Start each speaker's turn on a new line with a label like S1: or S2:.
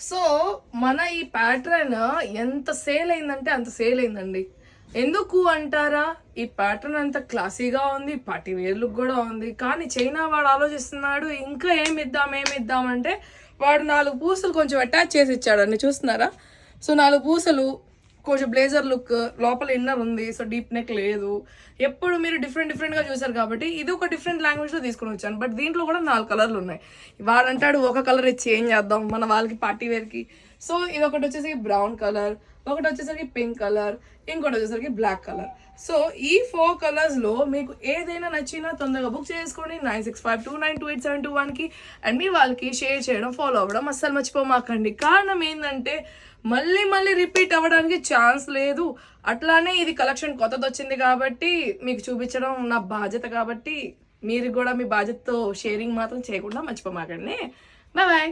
S1: So మన ఈ pattern ఎంత సేల్ అయిందంటే అంత సేల్ అయిందండి. ఎందుకు అంటారా? ఈ ప్యాటర్న్ అంత క్లాసీగా ఉంది, పార్టీ వేర్ లుక్ కూడా ఉంది. కానీ చైనా వాడు ఆలోచిస్తున్నాడు ఇంకా ఏమిద్దాం అంటే వాడు 4 పూసలు కొంచెం అటాచ్ చేసి ఇచ్చాడండి. చూస్తున్నారా? సో 4 పూసలు, కొంచెం బ్లేజర్ లుక్, లోపల ఇన్నర్ ఉంది. సో డీప్ నెక్ లేదు. ఎప్పుడు మీరు డిఫరెంట్గా చూసారు కాబట్టి ఇది ఒక డిఫరెంట్ లాంగ్వేజ్లో తీసుకొని వచ్చాను. బట్ దీంట్లో కూడా 4 కలర్లు ఉన్నాయి. వాడంటాడు ఒక కలర్ చేంజ్ చేద్దాం మన వాళ్ళకి పార్టీ వేర్కి. సో ఇది ఒకటి వచ్చేసరికి బ్రౌన్ కలర్, ఒకటి వచ్చేసరికి పింక్ కలర్, ఇంకోటి వచ్చేసరికి బ్లాక్ కలర్. సో ఈ 4 కలర్స్లో మీకు ఏదైనా నచ్చినా తొందరగా బుక్ చేసుకోండి 9652928721కి. అండ్ మీ వాళ్ళకి షేర్ చేయడం, ఫాలో అవ్వడం అస్సలు మర్చిపోమాకండి. కారణం ఏంటంటే మళ్ళీ రిపీట్ అవ్వడానికి ఛాన్స్ లేదు. అట్లానే ఇది కలెక్షన్ కొత్తది వచ్చింది కాబట్టి మీకు చూపించడం నా బాధ్యత. కాబట్టి మీరు కూడా మీ బాధ్యతతో షేరింగ్ మాత్రం చేయకుండా మర్చిపోమాకండి. బాయ్.